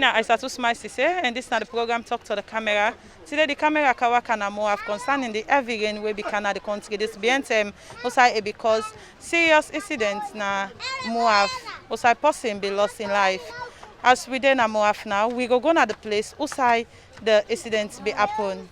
is Isatu Smile Sesay, and this is the program Talk to the Camera. Today the camera kawaka na Wharf concerning the heavy rain wey be the country. This BNTM also because serious incidents na Wharf. Also person be lost in life. As we dey na Wharf now, we go na the place outside the incidents be happen.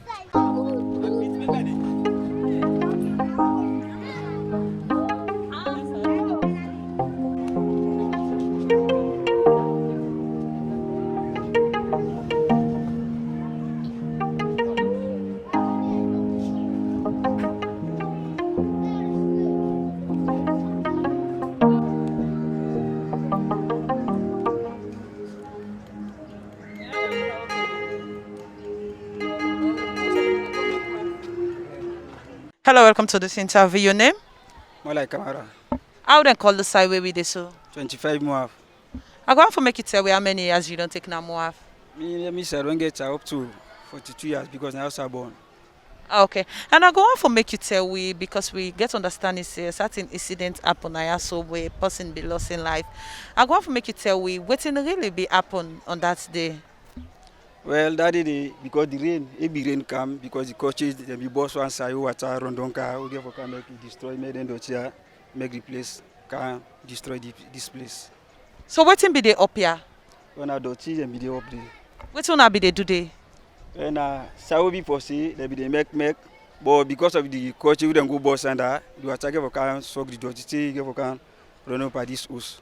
Hello, welcome to this interview. Your name? Malai Kamara. How then call the side where we dey so? 25 Wharf. I go on for make it tell we how many years you don't take na Wharf. Me say I don't get up to 42 years because I was born. Okay, and I go on for make you tell we because we get understanding say a certain incident happen I so where a person be lost in life. I go on for make you tell we wetin really be happen on that day. Well, that day because the rain, heavy rain come because the coaches they be boss one side water run down car, we get for can make it destroy, make them here, make the place can destroy this place. So wetin be the up here? When I do see them be the up there. Wetin una be dey do dey? When so be for say they be they make, but because of the coaches we don't go boss under, the water get for can soak the dirty, get for can run up by this house.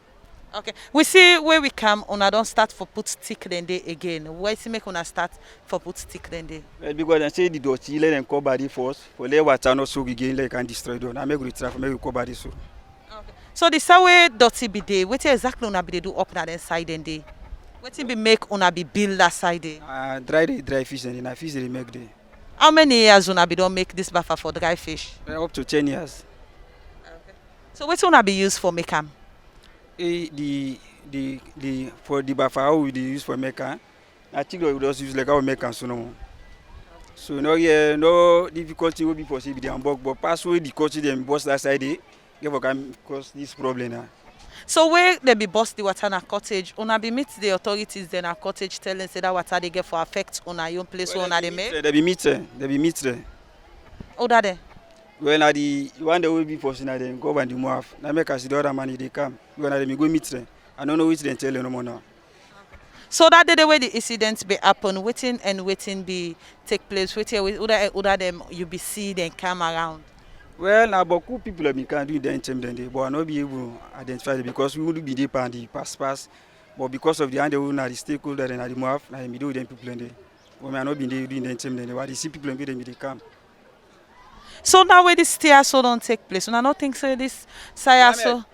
Okay, we see where we come una don't start for put stick then day again. Why see make una start for put stick then day? Well, because they say the dirty let them cover the first, for let water not soak again, like can destroy them. I make we try for make we cover this so. Okay. So the same way dirty be dey, wetin exactly una be dey do up na den side then day? Wetin be make una be build that side dey? Dry fish and na fish they make there. How many years una be don make this buffer for dry fish? Up to 10 years. Okay. So wetin una be use for make am? The for the buffer how we dey use for make am, I think we just use like how we make am so no more. So no difficulty will be for say be the hamburg, but pass way the coach them boss that side dey, get for can cause this problem now. So where they be bust the water na cottage, una be meet the authorities then a cottage telling say that water they get for affect una your place well, una they make? They be meet there. How that there? Well, na the one that will be for na them go and the Wharf. Na make us the other money they come. When they go meet them. I don't know which they tell you no more now. So that day the way the incidents be happen, waiting be take place, waiting other them you be see them come around. Well, now but people have been can do the item then but I not be able to identify them because we would be deep and the pass. But because of the hand they the stakeholder and the Wharf, now we do them people there. But I not been there doing the item then but they see people and them they come. So now where this steer so don't take place, una not think say this sire so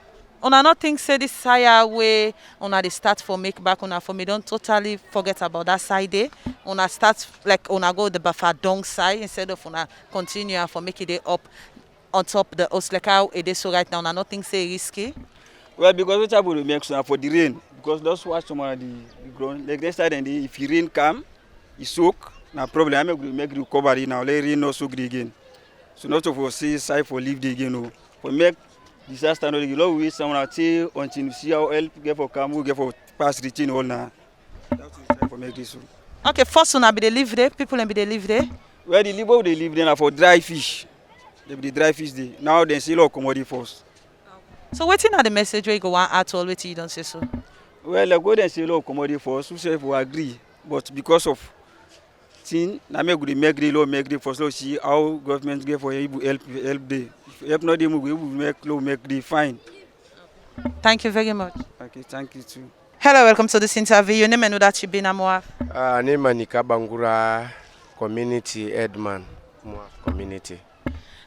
una not think say this sire way una they start for make back una for me don't totally forget about that side day. Una start like una go the buffer down side instead of una continue and for make it up on top the house like how it is so right now. Una not think say risky. Well, because we try to make sure for the rain because those watch some of the ground like this side and if the rain come, it soak, no problem. I make recovery now. Let rain not soak again. So not for say side for leave the again no. For make disaster no you always someone at say until you see how help get for come, we get for pass reaching all now. That's what for make this one. Okay, first una be they live there, people and be they live there. Well the live they live there for dry fish. They be the dry fish there. Now they see lot commodity first. So waiting at the message where you go one at all waiting you don't say so. Well I go there see lot commodity first, who say we agree. But because of thing, na make the law make the first law see how government get for help the help not them we will make the fine. Thank you very much. Okay, thank you too. Hello, welcome to this interview. Your name and know that you been a Wharf. Name Nika Bangura community headman Wharf community.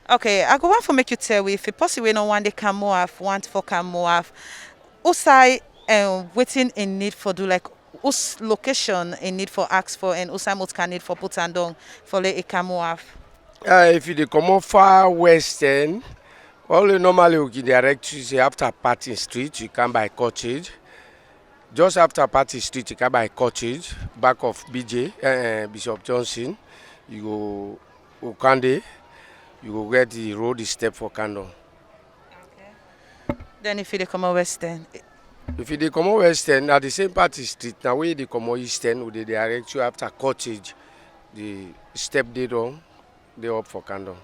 Okay, I go on for make you tell we if you possibly no one they can Wharf, want for can Wharf. Usai waiting in need for do like us location in need for ask for and Usamut can need for put and down for le Wharf. If you come on far western, all normally we direct you say after Party Street, you come by Cottage. Just after Party Street, you come by Cottage, back of BJ, Bishop Johnson. You go Okande, you go get the road step for Kando. Okay. Then if you come on western. If you dey comot western, na the same party street. Now where they comot eastern, we dey direct you after cottage. The step they down, they up for candle.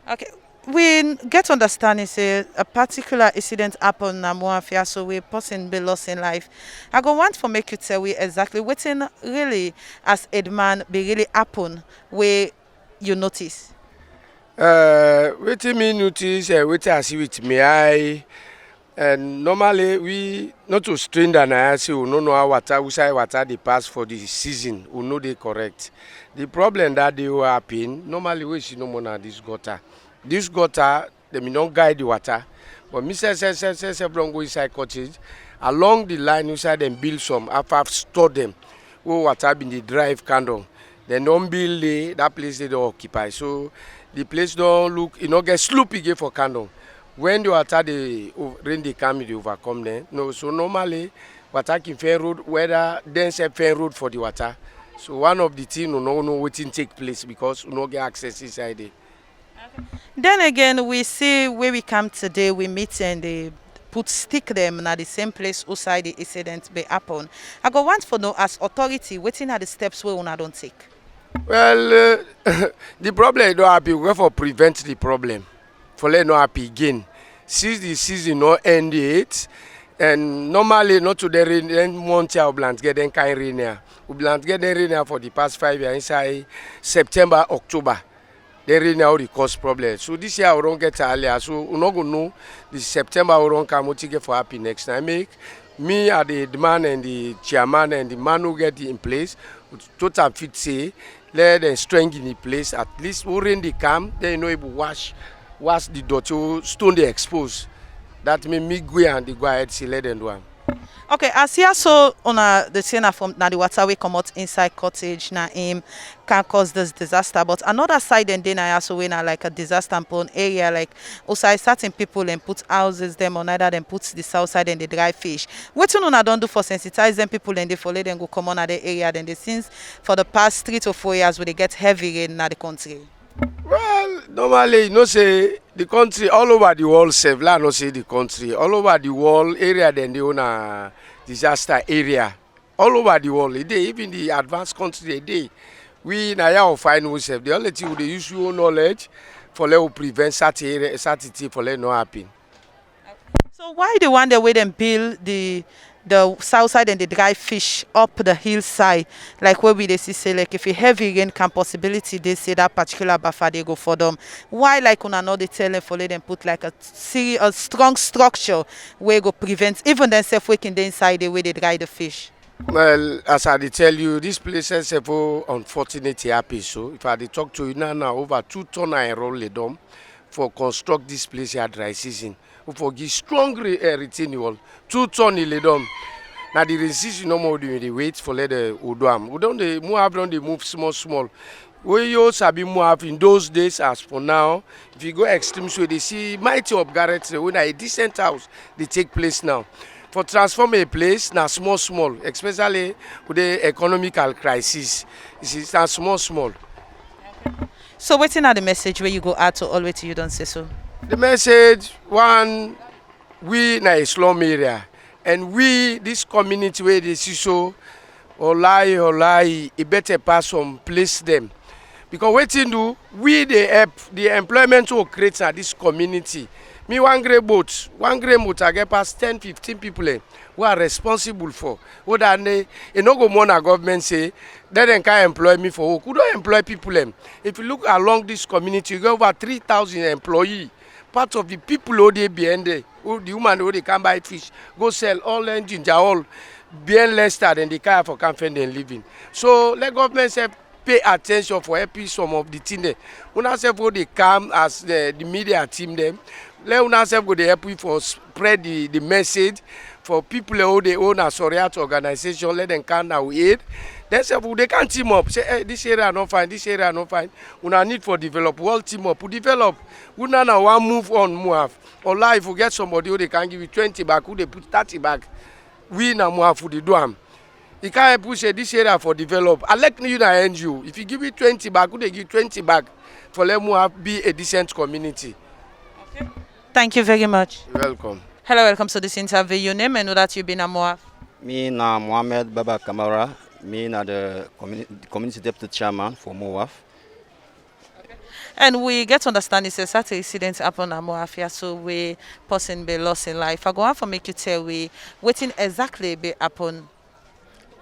Okay. We get understanding say a particular incident happened na Muafia, so we person be lost in life. I go want for make you tell we exactly wetin really as a man be really happen where you notice. Wetin me notice, wetin I see with me eye, and normally we not to stranger na say we no know how water, we say water dey pass for the season, we know they correct. The problem that they will happen, normally we see no more na this gutter. This gutter, they may not guide the water, but me say don't go inside cottage. Along the line inside them build some, after I've stored them, where water been the drive candle. Then don't build that place they don't occupy. So the place don't look, you know, get sloop again for candle. When the water the rain they come, they overcome them. No, so normally water can fair road, whether then say fair road for the water. So one of the things we no know what take place because we no get access inside there. Then again, we see where we come today, we meet and they put stick them na the same place outside the incident be happen. I go want for know as authority, waiting at the steps where una don't take. Well, the problem don't happen. We have to prevent the problem. For let not happen again. Since the season not end yet, and normally not to the rain, then month of plant get then kind rain here. We plant get the rain here for the past 5 years inside September, October. The rain now the cause problem. So this year we don't get earlier. So we not gonna know the September we don't come to get for happy next time. Make me at the man and the chairman and the man who get it in place. Total fit say let them strengthen the place. At least we rain the come, then you know able wash the dot stone they expose. That mean me go and the go ahead see let them do am. Okay, as here so on the scene from now the water we come out inside cottage na him can cause this disaster. But another side and then I also when like a disaster prone area like also certain people and put houses them on either them put the south side and they dry fish. What you know don't do for sensitize them people and they follow them go come on at the area then they since for the past 3 to 4 years where they get heavy rain in the country. Well, normally, you know, say the country all over the world, save la no say the country all over the world area, then they own a disaster area all over the world. Even the advanced country, we now find we save the only thing they use your knowledge for let prevent certain for let not happen. So why the one the way them build the south side and the dry fish up the hillside, like where we they see say like if a heavy rain can possibility they say that particular buffer they go for them. Why like on another tell them for let them put like a strong structure where go prevent even themselves waking the inside the way they dry the fish. Well, as I dey tell you, this place is several unfortunate happy. So if I dey talk to you now over 2 ton I roll the dome for construct this place here dry season. For give strong retaining wall, 2 ton in the dome. Now the resistance no more doing the wait for let the Udam. We don't they move small. We also be move in those days as for now. If you go extreme so they see mighty of Garrett when a decent house they take place now. For transform a place now small, especially with the economical crisis. It's now small. So waiting at the message where you go out to always you don't say so. The message one, we na a slum area and we this community where they see so or lie it better pass some place them because waiting do we they help the employment will create at this community. Me one grey boat I get past 10-15 people who are responsible for what are they no go more government say they can employ me for work. Who don't employ people them? If you look along this community you get over 3,000 employees. Part of the people who they behind there, who the woman who they can buy fish, go sell all engines, they are all being less than the car for camping and living. So let government say pay attention for helping some of the things there. Una say for they come as the media team them. Let una say go they help you for spread the message for people who they own a Soriat organization. Let them come now aid. Then say they can team up. Say hey, this area not fine, this area not fine. Una need for develop. All team up. We develop. We now one move on move. Or life we get somebody who they can give you 20 back, who they put 30 back. We now move for the do. You can't push this area for develop. I like you na NGO. If you give it 20 back, who they give 20 back for let move be a decent community. Okay. Thank you very much. You're welcome. Hello, welcome to this interview. Your name and know that you've been a Wharf. Me na Mohamed Baba Kamara. Me na the community deputy chairman for Wharf. And we get to understand it's a certain incident happen at Wharf here, so we person be lost in life. I go on for make you tell we waiting exactly be happen.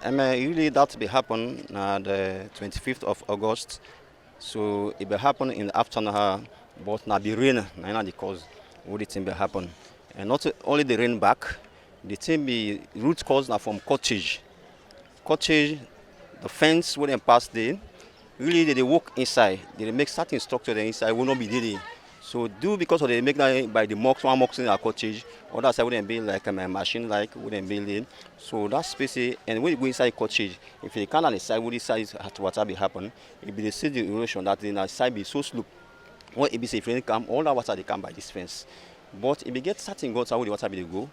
Usually that be happen na the 25th of August. So it be happen in the afternoon, but na be rain na the cause what the thing be happen. And not only the rain back, the thing be root cause na from cottage. Cottage, the fence where they pass there. Really, they walk inside. They make certain structure there inside will not be there. So do because of they make that by the mocks, one mocks in our cottage, other side wouldn't be like a machine like wouldn't build in. So that space and when you go inside cottage, if you can't decide what this size to what be happen, it be the same erosion that in the side be so slope. What it be say if rain come, all that water they come by this fence. But if you get certain goats how the water be they go,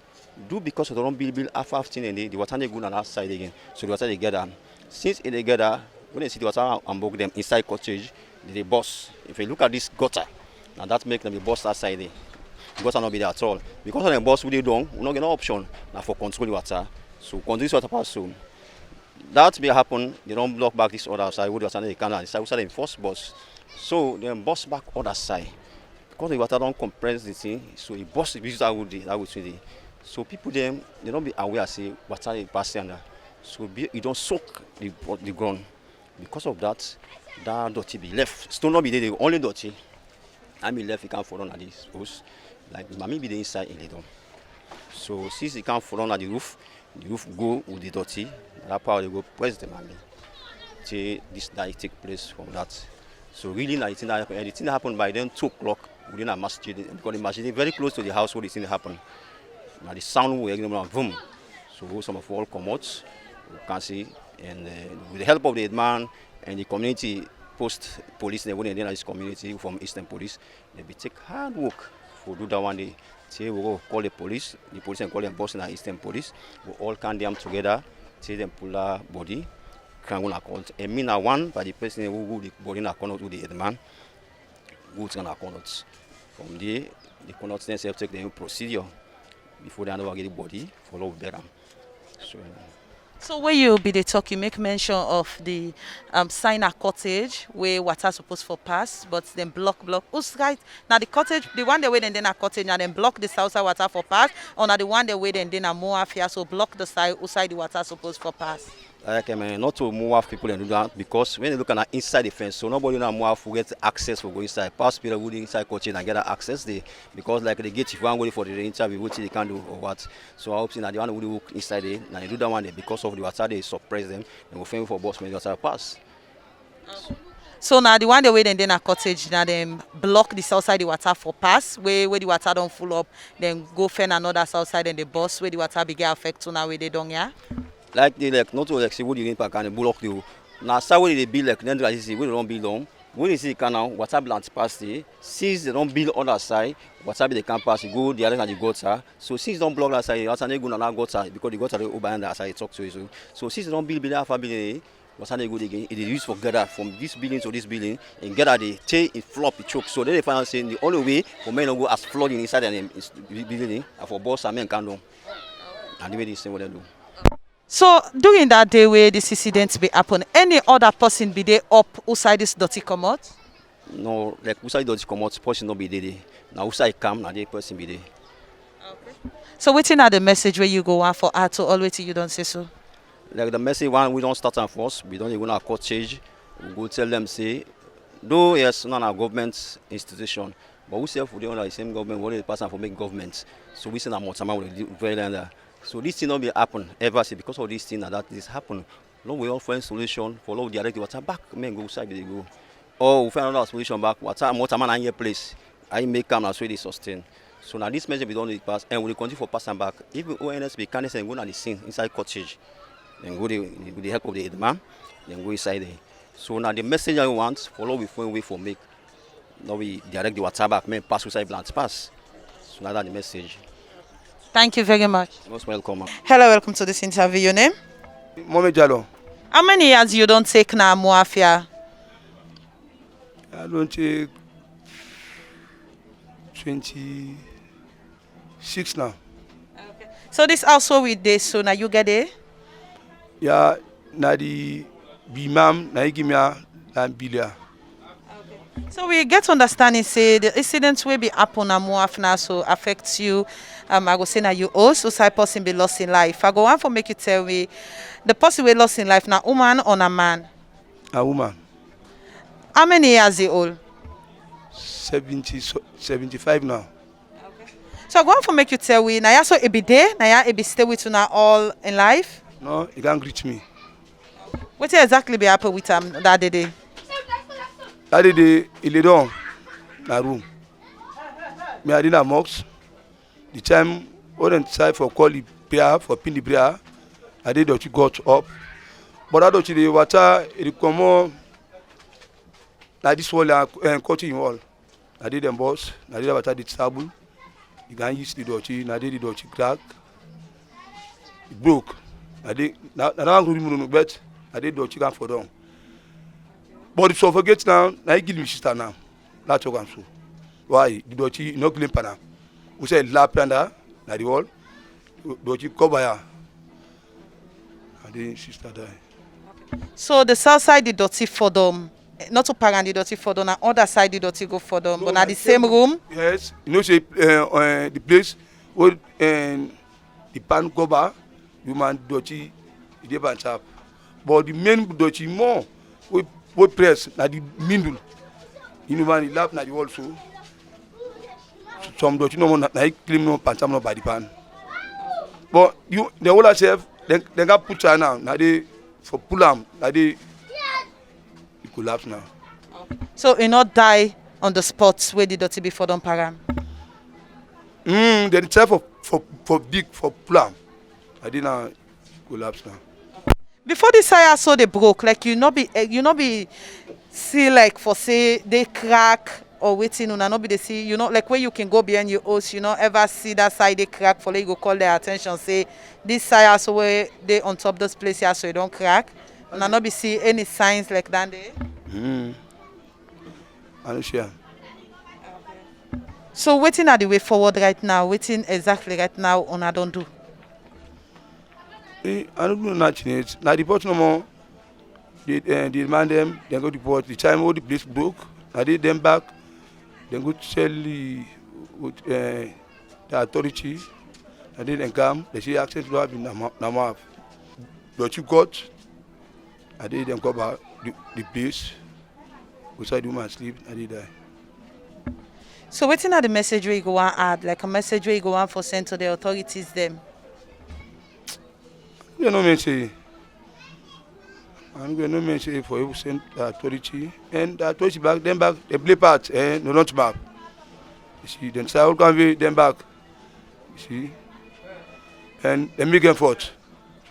do because of the don't build after and the water they go on that side again. So the water they gather. Since it they gather, when they see the water and bog them inside cottage, they burst. If you look at this gutter, now that make them be burst outside there. The gutter not be there at all. Because of them burst, we they don't, we not get no option now for control the water. So control this water pass soon. That may happen, they don't block back this other side, with the water they can decide them first burst. So they burst back other side. Because the water don't compress the thing, so it bursts the visitor that would see. So people them they don't be aware say water is passing under. So you don't soak the ground. Because of that, that dirty be left. Stone not be there, the only dirty. And be left, you can't fall on this house. Like the mommy be the inside in the door. So since you can't fall on the roof go with the dirty. That power they go press the mommy. Till this night take place from that. So really, the thing that happened by then 2 o'clock within a masjid because the masjid is very close to the house where the thing happened. Now the sound will boom. So some of all come out, you can see. And with the help of the man and the community post police, they went in this community from Eastern Police. They be take hard work for do that one day. Say we go call the police and call them boss in the Eastern Police. We all can them together, say them pull our body, can go account. And me now one by the person who the body in account to the man, who can account. From there, the conduct themselves take the procedure before they hand over the body follow better. So where you be the talk, you make mention of the sign a cottage where water supposed for pass, but then block. Who's right? Now the cottage, the one they wait and then a cottage and then block the south side water for pass, or now the one they wait and then a more affair, so block the side outside the water supposed for pass. Like not to move people and do that because when you look at inside the fence, so nobody now move will get access for go inside. Pass people would inside coaching and get access there because like the gate if one go for the interview, what they can do or what. So I hope that the one who walk inside there, now you do that one there because of the water they suppress them and will fail for boss when the water pass. So now the one they wait and then a cottage, now them block the south side the water for pass, where the water don't full up, then go find another south side and the bus where the water begin affect to now where they don't Like they like not to like see what you impact and block you. Now so where they build like then they see we don't build on. When you see the canal, water blanch pass there. Since they don't build on that side, water be they can pass. You go the other than the gutter. So since don't block that side, water they go on that gutter because the gutter they over that side talk to you. So since they don't build that far building, water they go again. It is used for gather from this building to this building and gather the tail it flop it choke. So then they find saying the only way for men to go as flooding inside and building and for boss and men can do. And the way they say what they do. So during that day where this incident be happen, any other person be there up outside this dirty come out? No, like outside dirty come out, person not be there. Now outside come, now the person be there. Okay. So waiting at the message where you go on for her to always you don't say so? Like the message one, we don't start and first, we don't even have court change. We go tell them say, though yes, not a government institution, but we say for the the same government, what is the person for make government. So we send a Motama with the very end. So this thing not be happen ever see because of this thing that this happen. No, we all find solution for all direct water back. Men go side they go. Or we find another solution back. Water man in your place. I make come as really sustain. So now this measure be done pass and we continue for passing back. Even ONS be can and go on the scene inside cottage. Then go with the help of the man, then go inside there. So now the message I want follow we find way for make. Now we direct the water back. Men pass inside blanch pass. So now that's the message. Thank you very much. Most welcome. Hello, welcome to this interview. Your name? Mohamed Jallo. How many years you don't take now Muafia? I don't take 26 now. So this also with this, so now you get it. Yeah, na the bimam na igimia na bilia. So we get understanding say the incidents will be happen and more often so affects you. I go say now you also say person be lost in life. I go on for make you tell me the person we lost in life now woman or a man. A woman, How many years he old? 75 now. So I go on for make you tell we now ya so it be there, now ya it be stay with you now all in life. No, he can't reach me. What exactly be happen with him that day? That day, he lay down na room. Me I did a mocks. The time when inside for call the prayer for pin the prayer, I did that you got up. But that don't the water it come on. Na this wall and cutting wall. I did them boss. I did water the table. You can use the dotty. I did the dotty crack. It broke. I did now I'm going to bet. I did dotty can for down. But the suffocate now. Now he give me sister now. That's what I'm so. Why the dotty no clean pana? We say lap under na the wall. Dotty cover ya. And then sister die. So the south side the dirty for them. Not to parent the dirty for them, and other side the dirty go for them. So But na the same room. Yes, you know say the place where the pan cover, human dirty, it dey pan tap. But the main dirty more we press na the middle. You know man, the lap na the wall so. Some dirty no more na clean no pan tap no by the pan. But you the whole herself they can put her now. Now they for pull am, now they it collapse now. So he not die on the spot where the dirty before them param. They try for big for pull am. I did now collapse now. Before this fire so they broke, like you not be see like for say they crack or waiting on not be they see you know like where you can go behind your house, you know ever see that side they crack for like you go call their attention say this fire so where they on top those places so you don't crack. And I not be see any signs like that there. I don't share. So waiting at the way forward right now, waiting exactly right now on I don't do. I don't know nothing. Now the report no more. They demand them. They go to report. The time all the place broke. I did them back. They go to tell the authority. I did them come. They say access to have in Namaf. But you got. I did them cover the place. Beside woman sleep. I did die. So waiting at the message where you go and add, like a message where you go and for send to the authorities them. You know me say. I'm going to mention for you send the authority and the authority back they play part no not back. You see then say all convey them back. You see and they make effort.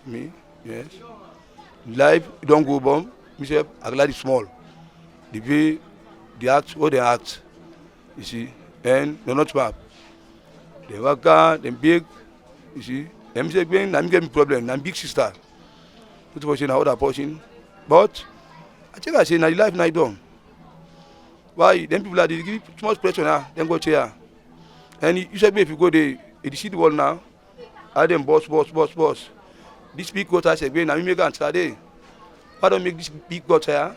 Me yes. Life don't go bomb. Myself I like it small. The way they act what they act. You see and no not back. They work hard, them big. You see them say being I'm getting problem. I'm big sister. Put portion other portion. But I think I say na the life na done. Why? Them people are they give too much pressure now, then go chair. And you said if you go there, you see the world now, I them boss. This big gutter say now we make answer there. Why don't make this big gutter?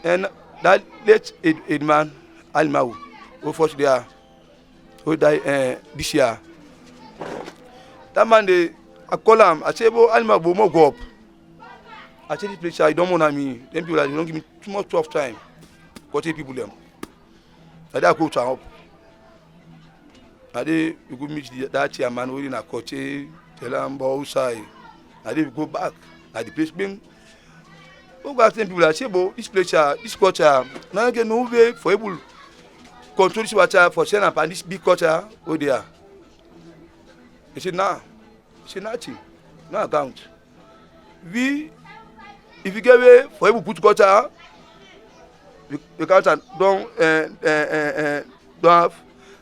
And that let a man Almau who first there who die this year. That man I call him, I say Almau will more go up. I tell this place I don't want me. Them people they don't give me too much tough time. Got people them. I dey go to up. I dey you go meet that chairman who in a coach, tell him about outside. I dey go back. I the place been. Who got them people I say but this place this culture now get no way for able control this water for send up and this big culture who they are. They say nah. Say nothing. No account. If you get away for able put culture, the culture don't have.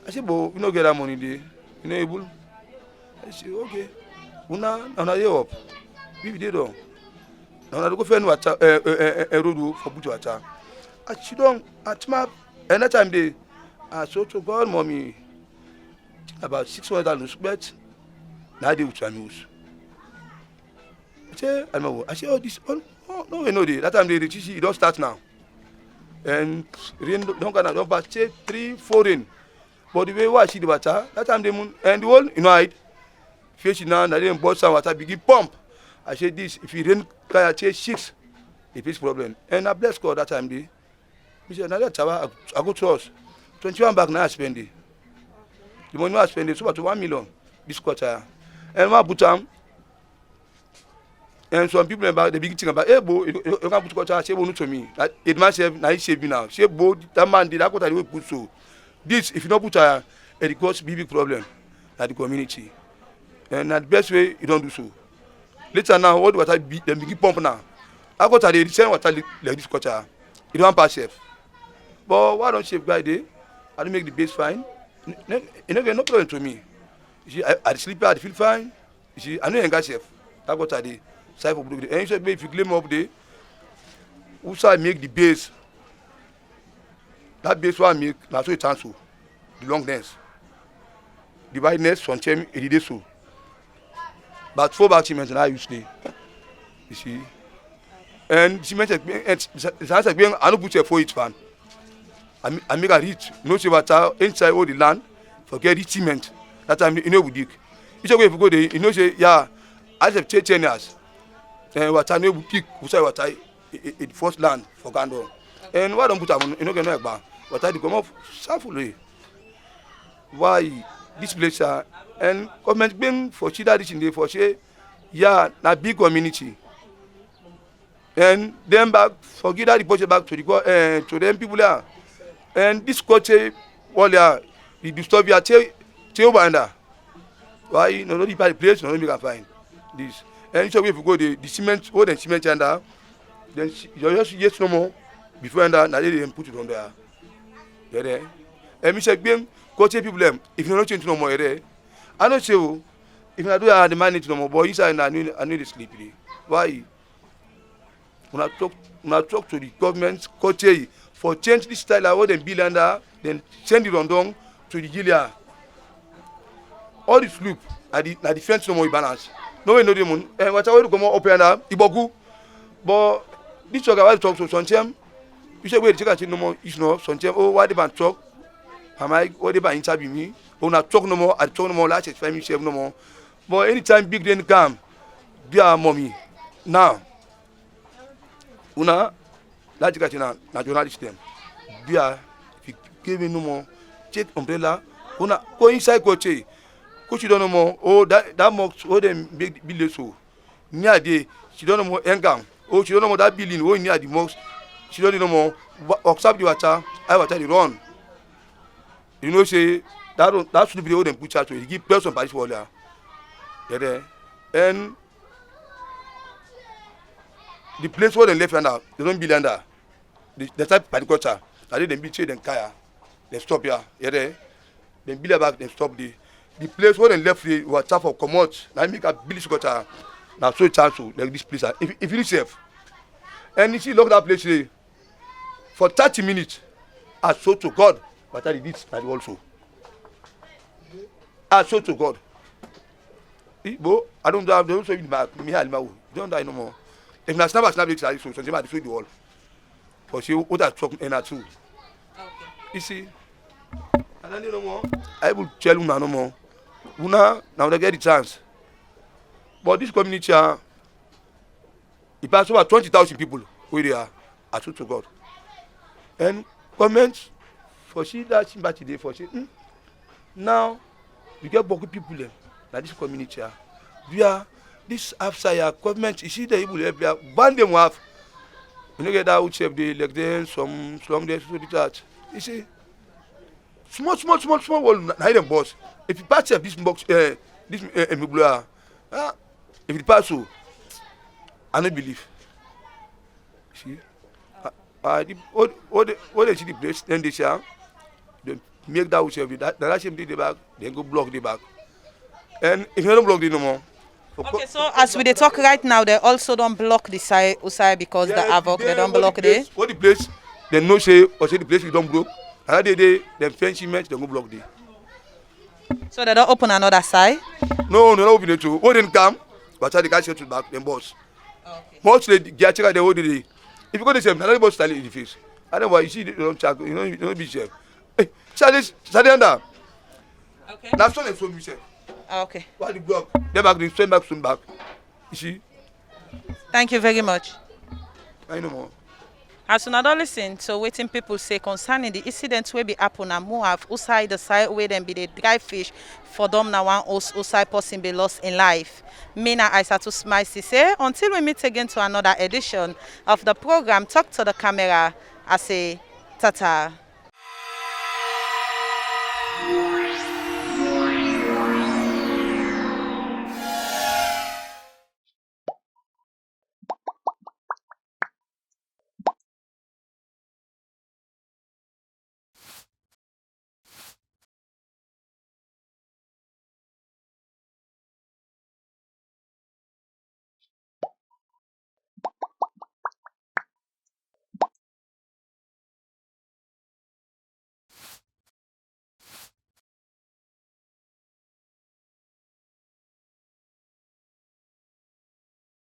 I say, but we don't get that money there. You know able. I say, okay. Now they up. We did don't. Now I go find water a road for put water. I she don't at map any time they. I so to God, mommy. About 600 but Now they will try me. I say, oh, this, oh, no, you know, that time the teaching, it don't start now. And rain don't pass, 3, 4 rain. But the way why see the water, that time the moon, and the whole, you know, I fish now, and then bought some water, begin pump. I say this, if you rain, I say 6, it is problem. And I bless God that time, he said, now that's how I go to us. 21 back now I spend it. The money I spend is about 1 million this quarter. And my butam, and some people about the big thing about, hey, boy, you can't put quarter, say, to me. That it myself, now he save me now. Say, boy, that man did that what I will put so. This, if you don't put it causes big problem at the community. And the best way, you don't do so. Later now, what water be, them big pump now. I got the same water like this quarter. You don't pass safe. But why don't shape guy there? I don't make the base fine. You know, no problem to me. You see, I sleep, I feel fine. You see, I know you ain't safe. I got the side for blue. And you said, if you claim up there, who say make the base? That base one make, now so it turns to the longness. The wideness, sometimes it is so. But 4 back cement and I usually, you see. And cement, I don't put a 4 each fan. I make a reach, no see water inside all the land, forget the cement. That time, you know, we dig. Each way if you go there, you know, say, yeah, I have 10 years. And water, no, we dig, we say water, it first land for Gandon. And why don't put on, you know, get no back. Water, they come up safely. Why this place, and government being for Chida, this in there for say, yeah, na big community. And then back, forget that report back to them people there. And this culture, well, the disturb your tail binder. Why? No, no, the place, no, you can find this. And so if you go the cement, all the cement under, then you just yes no more before under, now they put it on there. Yeah, and Mr. Being culture people them, if you don't change no more, there. I don't say, if I do have the money to no more, boy, inside I need to sleep. Why? When I talk to the government, culture, for change this style, I want them build under, then send it on down to the Gilead. All the sloop, the fence no more balance. No way no demon. And what I want to come up and Ibogu. But this talk I talk to sometimes. You say wait, check no more. You know sometimes. Oh, why they ban talk? Am I? Why they ban interview me? Oh, not talk no more. I talk no more. Last explain myself no more. But anytime big rain come, dear mommy. Now, una. That's what na journalist them. Bia, if you give me no more, check umbrella. Go inside coach. Coach you don't know more. Oh, that mocks. Oh, them big build so. Near day, she don't know more engam. Oh, she don't know more that building. Oh, near the mocks. She don't know more. Accept the water. I water the run. You know, say that should be the old them put out to. He give person Paris water. Yeah, and the place where they left under, they don't build under. The type of agriculture, they build trade and kaya, they stop here, then build back, they stop the place where they left the water for commodities. Now make a village gutter, now so it chance to like this place. If you safe, and you see look that place for 30 minutes, I saw to God, but I did this also. I saw to God. I don't have the also me don't die no more. If I snap it, so something I destroy the wall. For see what I talk in that too. Okay. You see, and then no more. I will tell you no more. Now they get the chance. But this community, it passed over 20,000 people where they are. I told to God. And comments for see that sympathy day for see. Now we get beaucoup people there. Like this community, we are this outside government. You see the people there, ban them off. You know get that which have the like then some slum there so that. You see, small wall. Now them boss. If you pass this box, if you pass so, I don't believe. See, what they see the place, then they say, they make that which have that. The last time they back, then go block the back. And if you don't block it no more. Okay, so as we talk right now, they also don't block the side because the havoc, they don't block it. What the place, they no say, or say the place you don't block. Another day, them fence cement, they go block it. So they don't open another side? No, open it too. What didn't come? But I the guy settle back, then boss. Okay. Mostly the gear checker the whole day. If you go the same, another boss style in the face. I don't know why you see the don't check, you know be chef. Hey, Saturday under. Okay. Now so they me chef. Okay. Why the block? Then back the swim back soon back. You see? Thank you very much. I know more. As una don listen to wetin people say concerning the incident wey be happen na Wharf outside the side wey dem be dey dry fish for dom na one outside person be lost in life. Me na Isatu Smile Sesay. Until we meet again to another edition of the program, talk to the camera. I say tata.